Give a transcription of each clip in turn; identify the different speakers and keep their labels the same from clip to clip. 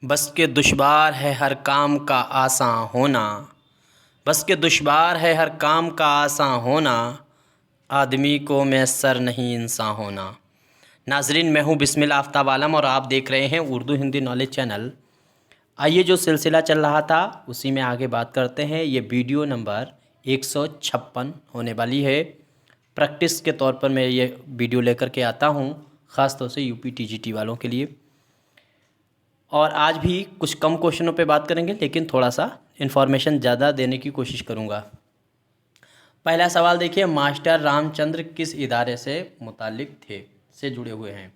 Speaker 1: बस के दुश्वार है हर काम का आसान होना। बस के दुश्वार है हर काम का आसान होना। आदमी को मैसर नहीं इंसान होना। नाजरीन, मैं हूँ बिस्मिल आफ्ताब आलम और आप देख रहे हैं उर्दू हिंदी नॉलेज चैनल। आइए, जो सिलसिला चल रहा था उसी में आगे बात करते हैं। ये वीडियो नंबर 156 होने वाली है। प्रैक्टिस के तौर पर मैं ये वीडियो लेकर के आता हूँ, ख़ास तौर से यूपी टीजीटी वालों के लिए। और आज भी कुछ कम क्वेश्चनों पे बात करेंगे, लेकिन थोड़ा सा इन्फॉर्मेशन ज़्यादा देने की कोशिश करूँगा। पहला सवाल देखिए, मास्टर रामचंद्र किस इदारे से मुतालिक थे, से जुड़े हुए हैं।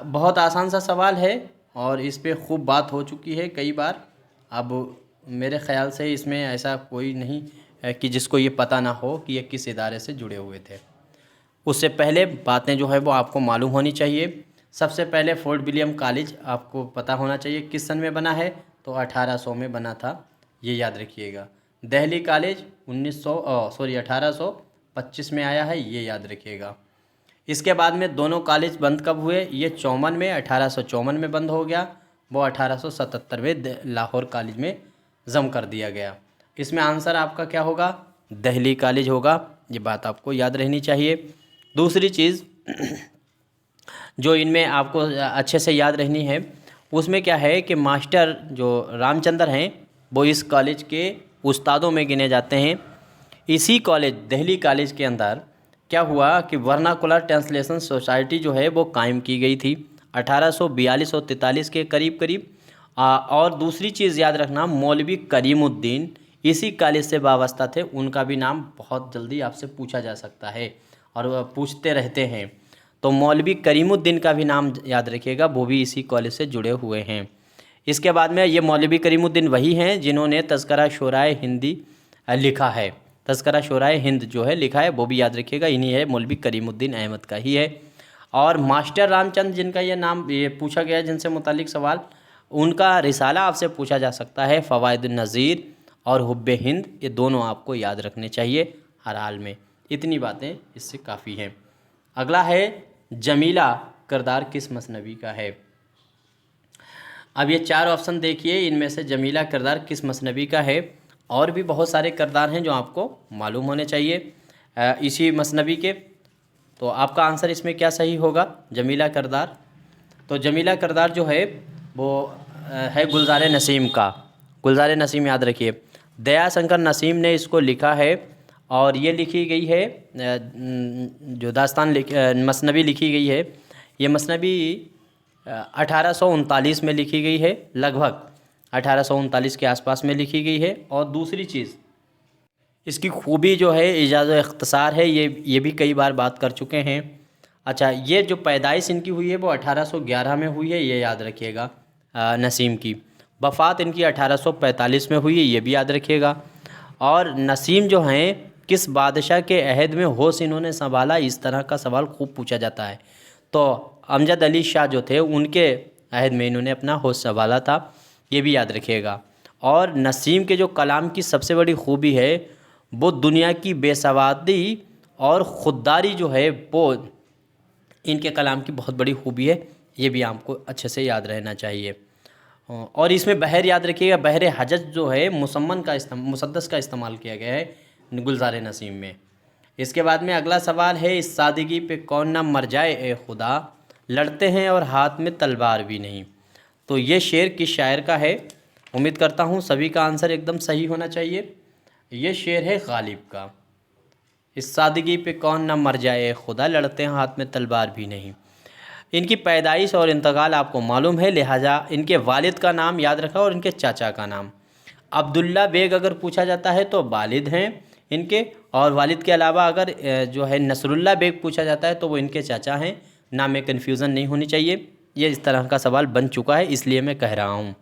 Speaker 1: बहुत आसान सा सवाल है और इस पे खूब बात हो चुकी है कई बार। अब मेरे ख़्याल से इसमें ऐसा कोई नहीं है कि जिसको ये पता ना हो कि ये किस इदारे से जुड़े हुए थे। उससे पहले बातें जो है वो आपको मालूम होनी चाहिए। सबसे पहले फोर्ट विलियम कॉलेज आपको पता होना चाहिए किस सन में बना है, तो 1800 में बना था, ये याद रखिएगा। दिल्ली कॉलेज 1825 में आया है, ये याद रखिएगा। इसके बाद में दोनों कॉलेज बंद कब हुए, ये 54 में, 1854 में बंद हो गया। वो 1877 में लाहौर कॉलेज में जम कर दिया गया। इसमें आंसर आपका क्या होगा, दिल्ली कॉलेज होगा। ये बात आपको याद रहनी चाहिए। दूसरी चीज़ जो इनमें आपको अच्छे से याद रहनी है, उसमें क्या है कि मास्टर जो रामचंद्र हैं वो इस कॉलेज के उस्तादों में गिने जाते हैं। इसी कॉलेज दिल्ली कॉलेज के अंदर क्या हुआ कि वर्नाकुलर ट्रांसलेशन सोसाइटी जो है वो कायम की गई थी 1842 और 43 के करीब करीब। और दूसरी चीज़ याद रखना, मौलवी करीमुद्दीन इसी कॉलेज से वाबस्ता थे। उनका भी नाम बहुत जल्दी आपसे पूछा जा सकता है और वह पूछते रहते हैं, तो मौलवी करीमुद्दीन का भी नाम याद रखिएगा, वो भी इसी कॉलेज से जुड़े हुए हैं। इसके बाद में ये मौलवी करीमुद्दीन वही हैं जिन्होंने तज़किरा शोराए हिंदी लिखा है। तज़किरा शोराए हिंद जो है लिखा है, वो भी याद रखिएगा, इन्हीं है, मौलवी करीमुद्दीन अहमद का ही है। और मास्टर रामचंद्र जिनका ये नाम ये पूछा गया जिनसे मुतालिक सवाल, उनका रिसाला आपसे पूछा जा सकता है, फ़वाइदुन नज़ीर और हुब्बे हिंद, ये दोनों आपको याद रखने चाहिए हर हाल में। इतनी बातें इससे काफ़ी हैं। अगला है, जमीला किरदार किस मसनवी का है। अब ये चार ऑप्शन देखिए, इनमें से जमीला किरदार किस मसनवी का है। और भी बहुत सारे किरदार हैं जो आपको मालूम होने चाहिए इसी मसनवी के। तो आपका आंसर इसमें क्या सही होगा, जमीला किरदार। तो जमीला किरदार जो है वो है गुलजार नसीम का। गुलजार नसीम याद रखिए, दया शंकर नसीम ने इसको लिखा है और ये लिखी गई है जो दास्तान मसनवी लिखी गई है, ये मसनवी 1839 में लिखी गई है, लगभग 1839 के आसपास में लिखी गई है। और दूसरी चीज़, इसकी खूबी जो है इजाज़ व इख्तिसार है, ये भी कई बार बात कर चुके हैं। अच्छा, ये जो पैदाइश इनकी हुई है वो 1811 में हुई है, ये याद रखिएगा। नसीम की वफ़ात इनकी 1845 में हुई है, ये भी याद रखिएगा। और नसीम जो हैं किस बादशाह के अहद में होश इन्होंने संभाला, इस तरह का सवाल खूब पूछा जाता है। तो अमजद अली शाह जो थे उनके अहद में इन्होंने अपना होश संभाला था, ये भी याद रखिएगा। और नसीम के जो कलाम की सबसे बड़ी खूबी है वो दुनिया की बेसवादी और ख़ुददारी जो है वो इनके कलाम की बहुत बड़ी खूबी है, ये भी आपको अच्छे से याद रहना चाहिए। और इसमें बहर याद रखिएगा, बहर हजज जो है मुसद्दस का इस्तेमाल किया गया है गुलजार नसीम में। इसके बाद में अगला सवाल है, इस सादगी पे कौन ना मर जाए ए खुदा, लड़ते हैं और हाथ में तलवार भी नहीं। तो ये शेर किस शायर का है। उम्मीद करता हूँ सभी का आंसर एकदम सही होना चाहिए। ये शेर है गालिब का। इस सादगी पे कौन ना मर जाए ए खुदा, लड़ते हैं हाथ में तलवार भी नहीं। इनकी पैदाइश और इंतकाल आपको मालूम है, लिहाजा इनके वालिद का नाम याद रखा और इनके चाचा का नाम। अब्दुल्ला बेग अगर पूछा जाता है तो वालिद हैं इनके, और वालिद के अलावा अगर जो है नसरुल्ला बेग पूछा जाता है तो वो इनके चाचा हैं। नाम में कन्फ्यूज़न नहीं होनी चाहिए, ये इस तरह का सवाल बन चुका है इसलिए मैं कह रहा हूँ।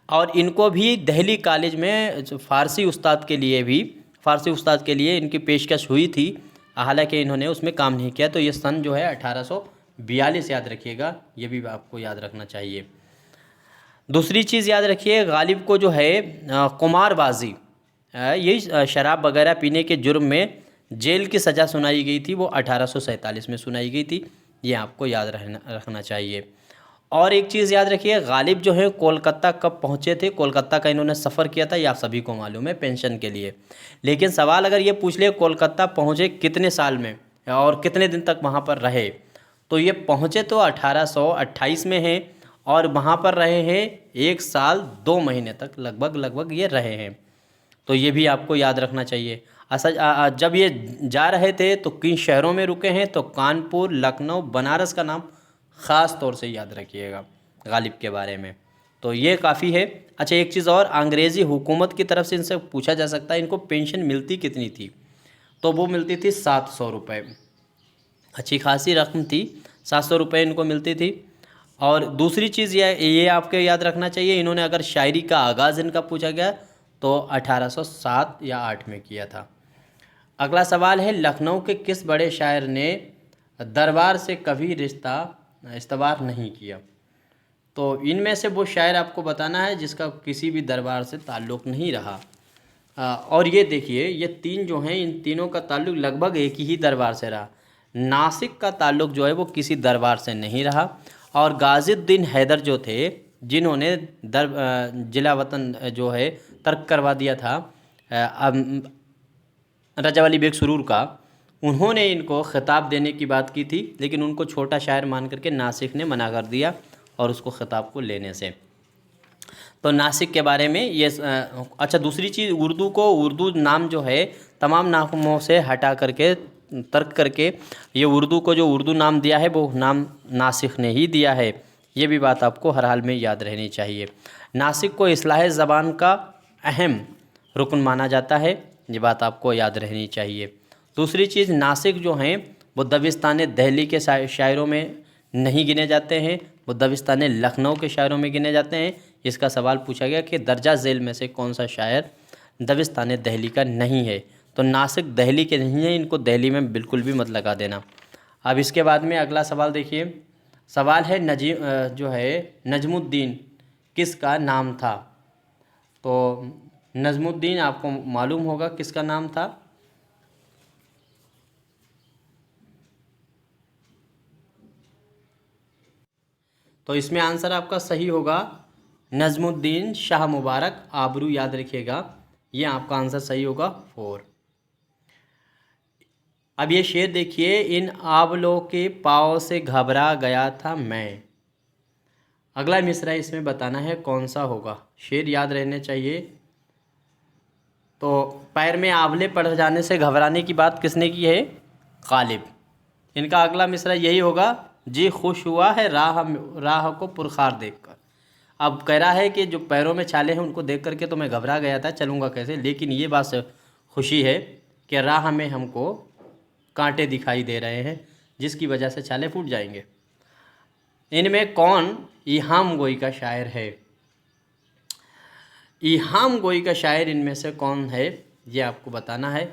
Speaker 1: और इनको भी दिल्ली कॉलेज में फ़ारसी उस्ताद के लिए इनकी पेशकश हुई थी, हालांकि इन्होंने उसमें काम नहीं किया। तो ये सन जो है 1842 याद रखिएगा, ये भी आपको याद रखना चाहिए। दूसरी चीज़ याद रखिए, गालिब को जो है कुमारबाजी, यही शराब वगैरह पीने के जुर्म में जेल की सज़ा सुनाई गई थी, वो 1847 में सुनाई गई थी, ये आपको याद रखना चाहिए। और एक चीज़ याद रखिए, गालिब जो है कोलकाता कब पहुँचे थे, कोलकाता का इन्होंने सफ़र किया था, ये आप सभी को मालूम है, पेंशन के लिए। लेकिन सवाल अगर ये पूछ ले कोलकाता पहुँचे कितने साल में और कितने दिन तक वहाँ पर रहे, तो ये पहुँचे तो 1828 में हैं और वहाँ पर रहे हैं 1 साल 2 महीने तक लगभग ये रहे हैं। तो ये भी आपको याद रखना चाहिए। जब ये जा रहे थे तो किन शहरों में रुके हैं, तो कानपुर, लखनऊ, बनारस का नाम ख़ास तौर से याद रखिएगा गालिब के बारे में। तो ये काफ़ी है। अच्छा, एक चीज़ और, अंग्रेज़ी हुकूमत की तरफ से इनसे पूछा जा सकता है इनको पेंशन मिलती कितनी थी, तो वो मिलती थी 700 रुपये। अच्छी खासी रकम थी, 700 रुपये इनको मिलती थी। और दूसरी चीज़ ये आपके याद रखना चाहिए, इन्होंने अगर शायरी का आगाज़ इनका पूछा गया तो 1807 या 8 में किया था। अगला सवाल है, लखनऊ के किस बड़े शायर ने दरबार से कभी रिश्ता इस्तवार नहीं किया? तो इनमें से वो शायर आपको बताना है जिसका किसी भी दरबार से ताल्लुक़ नहीं रहा। और ये देखिए, ये 3 जो हैं, इन तीनों का ताल्लुक़ लगभग एक ही दरबार से रहा। नासिक का ताल्लुक़ जो है वो किसी दरबार से नहीं रहा, और गाज़ीउद्दीन हैदर जो थे, जिन्होंने जिला वतन जो है तर्क करवा दिया था रजा वली बेग सुरूर का, उन्होंने इनको खिताब देने की बात की थी, लेकिन उनको छोटा शायर मान करके नासिक ने मना कर दिया और उसको खिताब को लेने से। तो नासिक के बारे में ये अच्छा, दूसरी चीज़, उर्दू नाम जो है तमाम नामों से हटा करके तर्क करके ये उर्दू को जो उर्दू नाम दिया है वो नाम नासिक ने ही दिया है। ये भी बात आपको हर हाल में याद रहनी चाहिए। नासिक को इस्लाह ज़बान का अहम रुकन माना जाता है, ये बात आपको याद रहनी चाहिए। दूसरी चीज़, नासिक जो हैं वो दबिस्तान दिल्ली के शायरों में नहीं गिने जाते हैं, वो दबिस्तान लखनऊ के शायरों में गिने जाते हैं। इसका सवाल पूछा गया कि दर्जा झेल में से कौन सा शायर दबिस्तान दिल्ली का नहीं है, तो नासिक दिल्ली के नहीं है, इनको दिल्ली में बिल्कुल भी मत लगा देना। अब इसके बाद में अगला सवाल देखिए, सवाल है नजमुद्दीन किसका नाम था? तो नजमुद्दीन आपको मालूम होगा किसका नाम था। तो इसमें आंसर आपका सही होगा नजमुद्दीन शाह मुबारक आबरू, याद रखिएगा, ये आपका आंसर सही होगा 4। अब ये शेर देखिए, इन आंवलों के पाँव से घबरा गया था मैं। अगला मिसरा इसमें बताना है कौन सा होगा, शेर याद रहने चाहिए। तो पैर में आंवले पड़ जाने से घबराने की बात किसने की है? गालिब। इनका अगला मिसरा यही होगा, जी खुश हुआ है राह को पुरखार देखकर। अब कह रहा है कि जो पैरों में छाले हैं उनको देख करके तो मैं घबरा गया था, चलूँगा कैसे, लेकिन ये बात खुशी है कि राह में हमको कांटे दिखाई दे रहे हैं जिसकी वजह से छाले फूट जाएंगे। इनमें कौन इहाम गोई का शायर है? इहाम गोई का शायर इनमें से कौन है, ये आपको बताना है।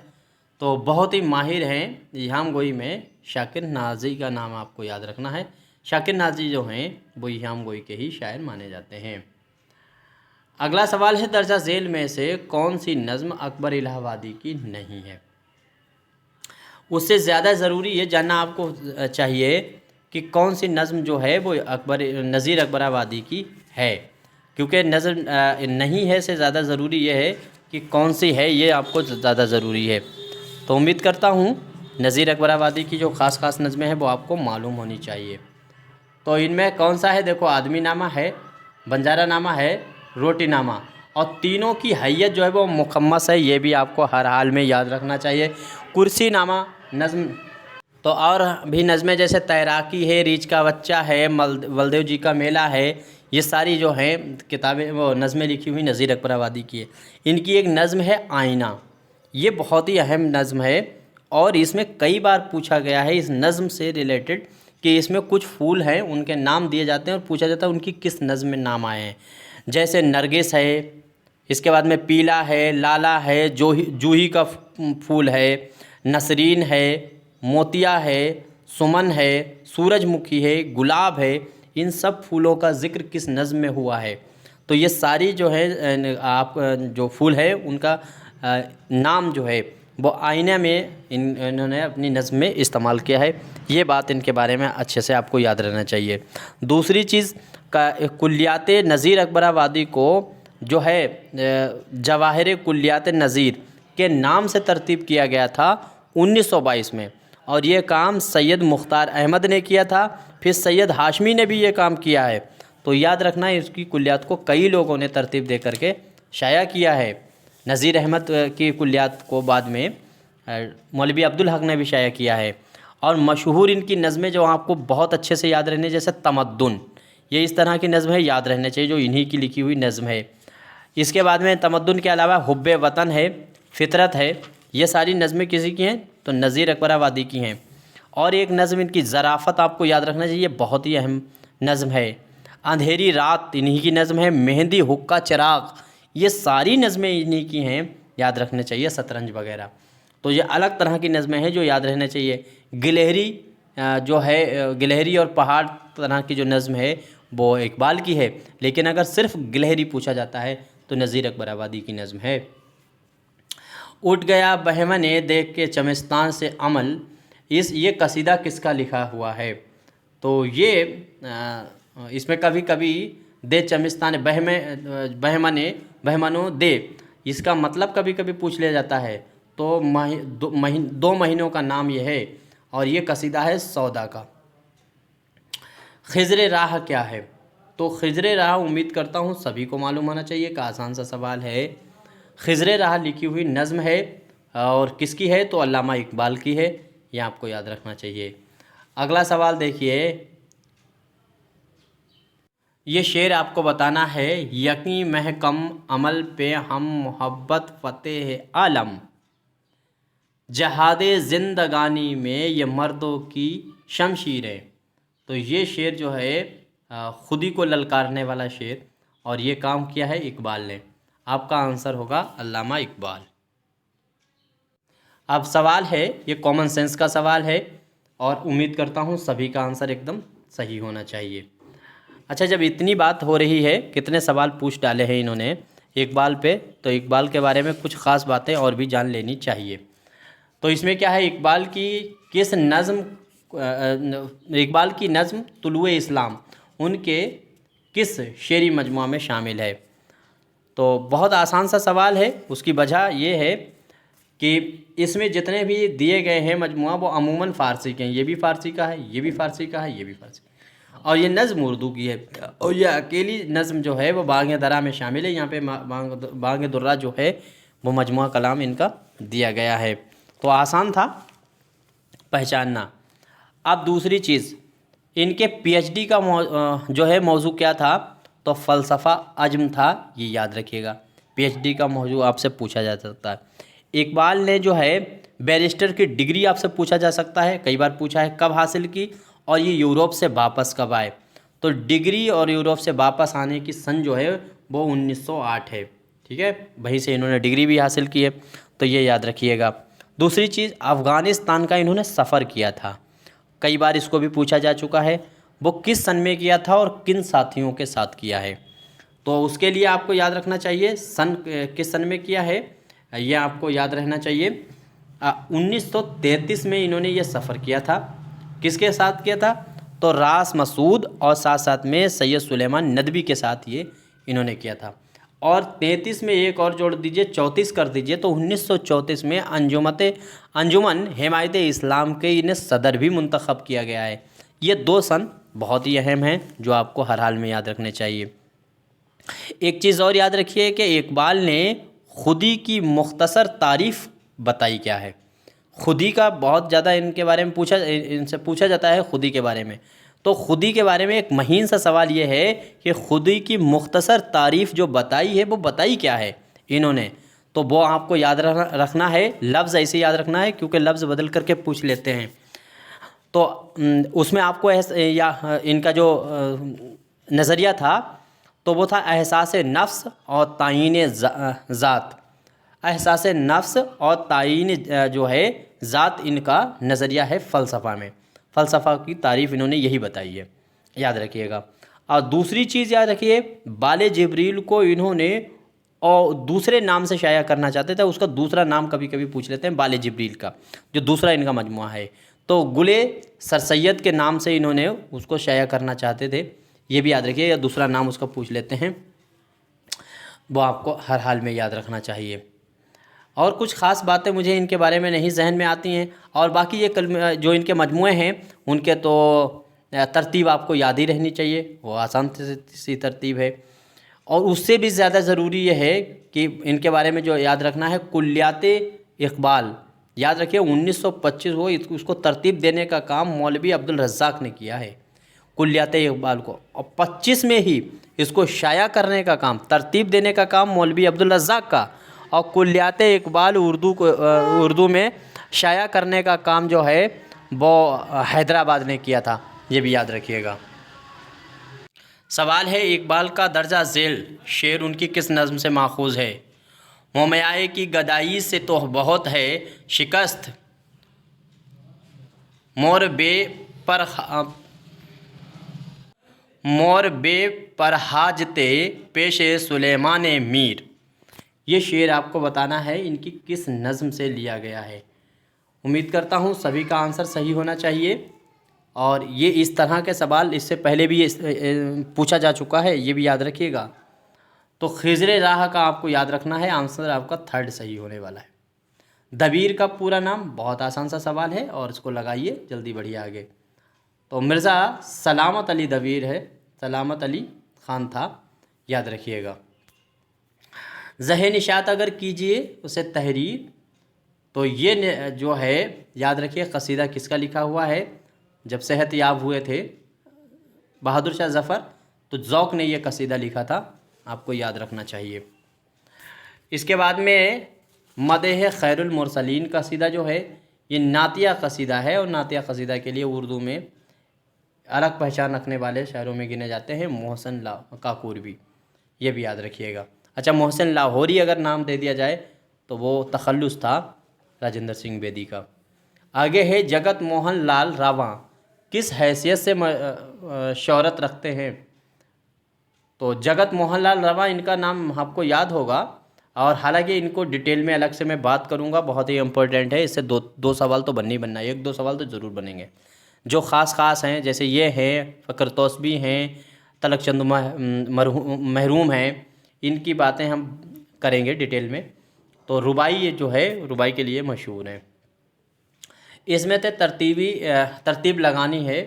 Speaker 1: तो बहुत ही माहिर हैं इहाम गोई में, शाकिर नाजी का नाम आपको याद रखना है। शाकिर नाजी जो हैं वो इहाम गोई के ही शायर माने जाते हैं। अगला सवाल है, दर्जा झेल में से कौन सी नज़्म अकबर इलाहाबादी की नहीं है? उससे ज़्यादा ज़रूरी ये जानना आपको चाहिए कि कौन सी नज़्म जो है वो नज़ीर अकबराबादी की है, क्योंकि नज़्म नहीं है से ज़्यादा ज़रूरी ये है कि कौन सी है, ये आपको ज़्यादा ज़रूरी है। तो उम्मीद करता हूँ नज़ीर अकबराबादी की जो ख़ास नज़्में हैं वो आपको मालूम होनी चाहिए। तो इनमें कौन सा है? देखो, आदमी नामा है, बंजारा नामा है, रोटी नामा, और तीनों की हैयत जो है वो मुकम्मस है, ये भी आपको हर हाल में याद रखना चाहिए। कुर्सी नामा नज़्म, तो और भी नज़में जैसे तैराकी है, रीछ का बच्चा है, बलदेव जी का मेला है, ये सारी जो हैं किताबें वो नज़में लिखी हुई नज़ीर अकबराबादी की है। इनकी एक नज़्म है आईना, ये बहुत ही अहम नज़्म है और इसमें कई बार पूछा गया है इस नज़्म से रिलेटेड कि इसमें कुछ फूल हैं उनके नाम दिए जाते हैं और पूछा जाता है उनकी किस नज़्म में नाम आए हैं। जैसे नरगिस है, इसके बाद में पीला है, लाला है, जूही का फूल है, नसरीन है, मोतिया है, सुमन है, सूरजमुखी है, गुलाब है, इन सब फूलों का ज़िक्र किस नज़्म में हुआ है? तो ये सारी जो है आप जो फूल है उनका नाम जो है वो आईने में इन्होंने अपनी नज़्म में इस्तेमाल किया है। ये बात इनके बारे में अच्छे से आपको याद रहना चाहिए। दूसरी चीज़, कुल्लियात नज़ीर अकबराबादी को जो है जवाहिर कुल्लियात नज़ीर के नाम से तरतीब किया गया था 1922 में, और ये काम सैयद मुख्तार अहमद ने किया था। फिर सैयद हाशमी ने भी ये काम किया है। तो याद रखना इसकी कुल्लियात को कई लोगों ने तरतीब दे करके शाया किया है। नज़ीर अहमद की कुल्लियात को बाद में मौलवी अब्दुल हक ने भी शाया किया है। और मशहूर इनकी नज़में जो आपको बहुत अच्छे से याद रहने, जैसे तमद्दुन, ये इस तरह की नज़म है, याद रहने चाहिए, जो इन्हीं की लिखी हुई नज़म है। इसके बाद में तमद्दुन के अलावा हुब्बे वतन है, फितरत है, ये सारी नज़में किसी की हैं? तो नज़ीर अकबराबादी की हैं। और एक नज़म इनकी ज़राफ़त आपको याद रखना चाहिए, बहुत ही अहम नज़म है। अंधेरी रात इन्हीं की नज़म है। मेहंदी हुक्का चिराग, ये सारी नज़में इन्हीं की हैं, याद रखने चाहिए। शतरंज वगैरह, तो ये अलग तरह की नज़में हैं जो याद रहने चाहिए। गिलहरी जो है, गिलहरी और पहाड़ तरह की जो नज़म है वो इकबाल की है, लेकिन अगर सिर्फ गिलहरी पूछा जाता है तो नज़ीर अकबराबादी की नज़म है। उठ गया बहमने देख के चमिस्तान से अमल, ये कसीदा किसका लिखा हुआ है? तो ये इसमें कभी कभी दे चमिस्तान बहमने बहमनो दे, इसका मतलब कभी कभी पूछ लिया जाता है। तो 2 महीनों का नाम ये है, और ये कसीदा है सौदा का। खिज़्र राह क्या है? तो खिज़्र राह उम्मीद करता हूँ सभी को मालूम होना चाहिए, का आसान सा सवाल है। खिज़्र राह लिखी हुई नज़म है, और किसकी है? तो अल्लामा इकबाल की है, यह आपको याद रखना चाहिए। अगला सवाल देखिए, ये शेर आपको बताना है। यकीन महकम अमल पे हम मोहब्बत फ़तेह आलम, जहादे ज़िंदगानी में ये मर्दों की शमशीरें। तो ये शेर जो है ख़ुदी को ललकारने वाला शेर, और ये काम किया है इकबाल ने। आपका आंसर होगा अल्लामा इकबाल। अब सवाल है, ये कॉमन सेंस का सवाल है, और उम्मीद करता हूँ सभी का आंसर एकदम सही होना चाहिए। अच्छा, जब इतनी बात हो रही है, कितने सवाल पूछ डाले हैं इन्होंने इकबाल पे, तो इकबाल के बारे में कुछ ख़ास बातें और भी जान लेनी चाहिए। तो इसमें क्या है, इकबाल की नज़म तुलुए इस्लाम उनके किस शेरी मजमुआ में शामिल है? तो बहुत आसान सा सवाल है। उसकी वजह ये है कि इसमें जितने भी दिए गए हैं मजमुआ वो अमूमन फ़ारसी के हैं। ये भी फ़ारसी का है, ये भी फ़ारसी का है, ये भी फ़ारसी, और ये नज़म उर्दू की है। और ये अकेली नज़म जो है वो बाग़ दरा में शामिल है। यहाँ पे बाग़ दुर्रा जो है वो मजमुआ कलाम इनका दिया गया है। तो आसान था पहचानना। अब दूसरी चीज़, इनके पीएचडी का जो है मौजू क्या था? तो फ़लसफ़ा अज्म था, ये याद रखिएगा। पीएचडी का मौजू आपसे पूछा जा सकता है। इकबाल ने जो है बैरिस्टर की डिग्री आपसे पूछा जा सकता है, कई बार पूछा है, कब हासिल की, और ये यूरोप से वापस कब आए? तो डिग्री और यूरोप से वापस आने की सन जो है वो 1908 है। ठीक है, वहीं से इन्होंने डिग्री भी हासिल की है, तो ये याद रखिएगा। दूसरी चीज़, अफ़गानिस्तान का इन्होंने सफ़र किया था, कई बार इसको भी पूछा जा चुका है। वो किस सन में किया था और किन साथियों के साथ किया है? तो उसके लिए आपको याद रखना चाहिए सन किस सन में किया है, ये आपको याद रहना चाहिए। 1933 में इन्होंने ये सफ़र किया था। किसके साथ किया था? तो रास मसूद और साथ साथ में सैयद सुलेमान नदवी के साथ ये इन्होंने किया था। और 33 में एक और जोड़ दीजिए, 34 कर दीजिए, तो 1934 में अंजुमन हिमायत इस्लाम के इन्हें सदर भी मुंतखब किया गया है। ये 2 सन बहुत ही अहम हैं जो आपको हर हाल में याद रखने चाहिए। एक चीज़ और याद रखिए कि इकबाल ने खुदी की मुख्तसर तारीफ़ बताई क्या है। खुदी का बहुत ज़्यादा इनसे पूछा जाता है खुदी के बारे में। तो खुदी के बारे में एक महीन सा सवाल ये है कि खुदी की मुख्तसर तारीफ़ जो बताई है वो बताई क्या है इन्होंने? तो वो आपको याद रखना है, लफ्ज़ ऐसे याद रखना है, क्योंकि लफ्ज़ बदल करके पूछ लेते हैं। तो उसमें आपको इनका जो नज़रिया था तो वो था एहसास नफ्स और तायीन ज़ात। एहसास नफ्स और तायीन जो है ज़ात इनका नज़रिया है फ़लसफ़ा में। फ़लसफ़ा की तारीफ़ इन्होंने यही बताई है, याद रखिएगा। और दूसरी चीज़ याद रखिए, बाले जिब्रील को इन्होंने और दूसरे नाम से शाया करना चाहते थे। उसका दूसरा नाम कभी कभी पूछ लेते हैं बाले जिब्रील का, जो दूसरा इनका मजमुआ है। तो गुले सर सैयद के नाम से इन्होंने उसको शाया करना चाहते थे। ये भी याद रखिए, या दूसरा नाम उसका पूछ लेते हैं, वो आपको हर हाल में याद रखना चाहिए। और कुछ ख़ास बातें मुझे इनके बारे में नहीं जहन में आती हैं। और बाकी ये कलमे जो इनके मजमूए हैं उनके तो तरतीब आपको याद ही रहनी चाहिए, वो आसान सी तरतीब है। और उससे भी ज़्यादा ज़रूरी ये है कि इनके बारे में जो याद रखना है, कुल्लियात इकबाल याद रखिए। 1925 वो उसको तरतीब देने का काम मौलवी अब्दुल रज़्ज़ाक़ ने किया है, कुल्लियात इकबाल को। और 25 में ही इसको शाया करने का काम, तरतीब देने का काम मौलवी अब्दुल रज़्ज़ाक़ का, और कुल्लियात इकबाल उर्दू में शाया करने का काम जो है वो हैदराबाद ने किया था, ये भी याद रखिएगा। सवाल है, इकबाल का दर्जा झेल शेर उनकी किस नज़्म से माखूज़ है? मोमयाए की गदाई से तो बहुत है शिकस्त, मोर बे पर हाजते पेशे सुलेमान मीर। ये शेर आपको बताना है इनकी किस नज़्म से लिया गया है। उम्मीद करता हूँ सभी का आंसर सही होना चाहिए। और ये इस तरह के सवाल इससे पहले भी पूछा जा चुका है, ये भी याद रखिएगा। तो खिज़्र राह का आपको याद रखना है, आंसर आपका 3rd सही होने वाला है। दबीर का पूरा नाम, बहुत आसान सा सवाल है और इसको लगाइए, जल्दी बढ़िए आगे। तो मिर्ज़ा सलामत अली दबीर है, सलामत अली ख़ान था, याद रखिएगा। ज़हे निशात अगर कीजिए उसे तहरीर, तो ये जो है याद रखिए कसीदा किसका लिखा हुआ है। जब सेहत याब हुए थे बहादुर शाह ज़फ़र, तो ज़ौक़ ने यह कसीदा लिखा था, आपको याद रखना चाहिए। इसके बाद में मदह खैरुल मुरसलीन कसीदा जो है ये नातिया कसीदा है, और नातिया कसीदा के लिए उर्दू में अलग पहचान रखने वाले शायरों में गिने जाते हैं मोहसिन काकूरवी, ये भी याद रखिएगा। अच्छा, मोहसिन लाहौरी अगर नाम दे दिया जाए तो वो तखल्लुस था राजेंद्र सिंह बेदी का। आगे है जगत मोहन लाल रावण किस हैसियत से शोहरत रखते हैं? तो जगत मोहन लाल रावण इनका नाम आपको याद होगा, और हालांकि इनको डिटेल में अलग से मैं बात करूंगा, बहुत ही इम्पोर्टेंट है। इससे दो सवाल तो बनने ही बनना है, 1-2 सवाल तो ज़रूर बनेंगे जो ख़ास हैं, जैसे ये हैं फ़कर तौसबी हैं, तलक चंद महरूम हैं, इनकी बातें हम करेंगे डिटेल में। तो रुबाई जो है रुबाई के लिए मशहूर है। इसमें तो तरतीब लगानी है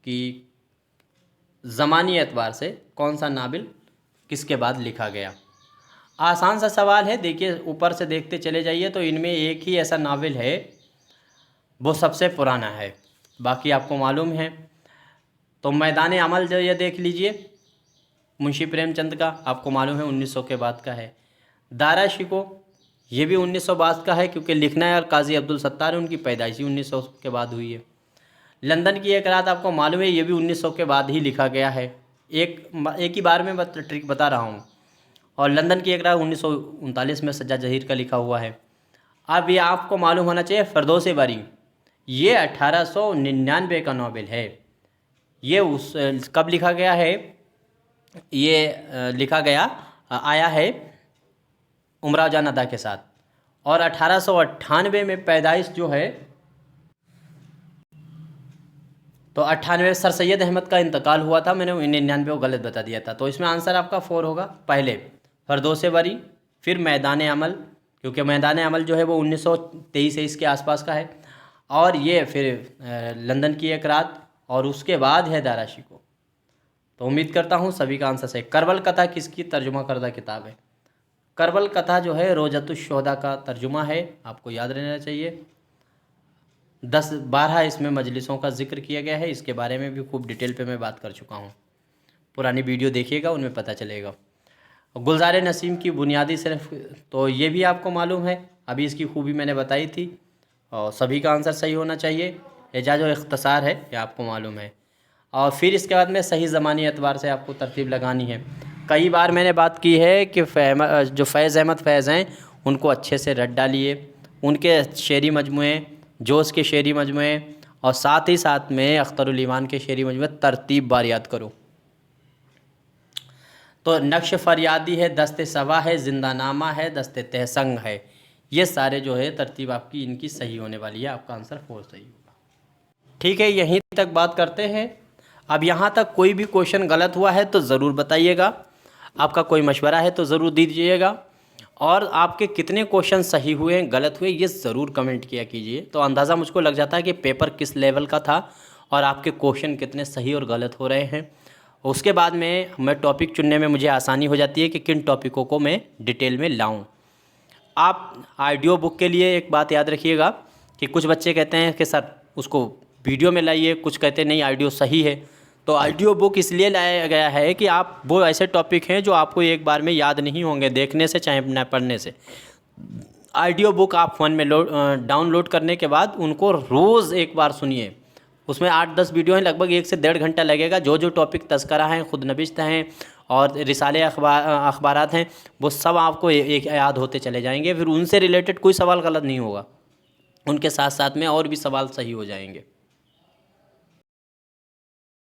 Speaker 1: कि ज़मानी एतबार से कौन सा नावल किसके बाद लिखा गया। आसान सा सवाल है, देखिए ऊपर से देखते चले जाइए तो इनमें एक ही ऐसा नावल है वो सबसे पुराना है, बाकी आपको मालूम है। तो मैदान अमल जो ये देख लीजिए, मुंशी प्रेमचंद का, आपको मालूम है 1900 के बाद का है। दारा शिको ये भी 1900 बाद का है, क्योंकि लिखना है और काजी अब्दुल सत्तार है, उनकी पैदाइश ही 1900 के बाद हुई है। लंदन की एक रात आपको मालूम है ये भी 1900 के बाद ही लिखा गया है। एक ही बार में ट्रिक बता रहा हूँ। और लंदन की एक रात 1939 में सज्जाद जहीर का लिखा हुआ है। अब ये आपको मालूम होना चाहिए फ़िरदौस बारी, ये 1899 का नावल है। ये कब लिखा गया है? ये लिखा गया आया है उमराव जान अदा के साथ, और 1898 में पैदाइश जो है, तो 98 सर सैयद अहमद का इंतकाल हुआ था, मैंने 99 को गलत बता दिया था। तो इसमें आंसर आपका 4 होगा। पहले फ़िरदौस बारी, फिर मैदान अमल, क्योंकि मैदान अमल जो है वो 1923 के आसपास का है, और ये फिर लंदन की एक रात, और उसके बाद है दारा शिको। तो उम्मीद करता हूँ सभी का आंसर सही। करबल कथा किसकी तर्जुमा करदा किताब है? करबल कथा जो है रोज़तुश्शुहदा का तर्जुमा है, आपको याद रहना चाहिए। 10-12 इसमें मजलिसों का जिक्र किया गया है, इसके बारे में भी खूब डिटेल पे मैं बात कर चुका हूँ, पुरानी वीडियो देखिएगा, उनमें पता चलेगा। गुलजार नसीम की बुनियादी सिर्फ, तो ये भी आपको मालूम है, अभी इसकी खूबी मैंने बताई थी। और सभी का आंसर सही होना चाहिए। एजाज और इख्तसार है, ये आपको मालूम है। और फिर इसके बाद में सही ज़मानी एतबार से आपको तरतीब लगानी है। कई बार मैंने बात की है कि जो फैज़ अहमद फैज़ हैं उनको अच्छे से रट डालिए, उनके शेरी मजमूए, जोश के शेरी मजमूए, और साथ ही साथ में अख्तरुल ईमान के शेरी मजमूए तरतीब बार याद करो। तो नक्श फरियादी है, दस्ते सवा है, जिंदानामा है, दस्ते तहसंग है, ये सारे जो है तरतीब आपकी इनकी सही होने वाली है। आपका आंसर 4 सही होगा। ठीक है, यहीं तक बात करते हैं। अब यहाँ तक कोई भी क्वेश्चन गलत हुआ है तो ज़रूर बताइएगा, आपका कोई मशवरा है तो ज़रूर दीजिएगा, और आपके कितने क्वेश्चन सही हुए हैं गलत हुए ये ज़रूर कमेंट किया कीजिए। तो अंदाज़ा मुझको लग जाता है कि पेपर किस लेवल का था और आपके क्वेश्चन कितने सही और गलत हो रहे हैं। उसके बाद में मैं टॉपिक चुनने में मुझे आसानी हो जाती है कि किन टॉपिकों को मैं डिटेल में लाऊं। आप ऑडियो बुक के लिए एक बात याद रखिएगा कि कुछ बच्चे कहते हैं कि सर उसको वीडियो में लाइए, कुछ कहते हैं नहीं ऑडियो सही है। तो ऑडियो बुक इसलिए लाया गया है कि आप वो ऐसे टॉपिक हैं जो आपको एक बार में याद नहीं होंगे देखने से चाहे न पढ़ने से। ऑडियो बुक आप फ़ोन में डाउनलोड करने के बाद उनको रोज़ एक बार सुनिए। उसमें 8-10 वीडियो हैं, लगभग 1 से 1.5 घंटा लगेगा। जो जो टॉपिक तज़किरा हैं, खुद नविश्त हैं और रिसाले अखबारात हैं, वो सब आपको एक याद होते चले जाएंगे। फिर उनसे रिलेटेड कोई सवाल गलत नहीं होगा, उनके साथ साथ में और भी सवाल सही हो जाएंगे।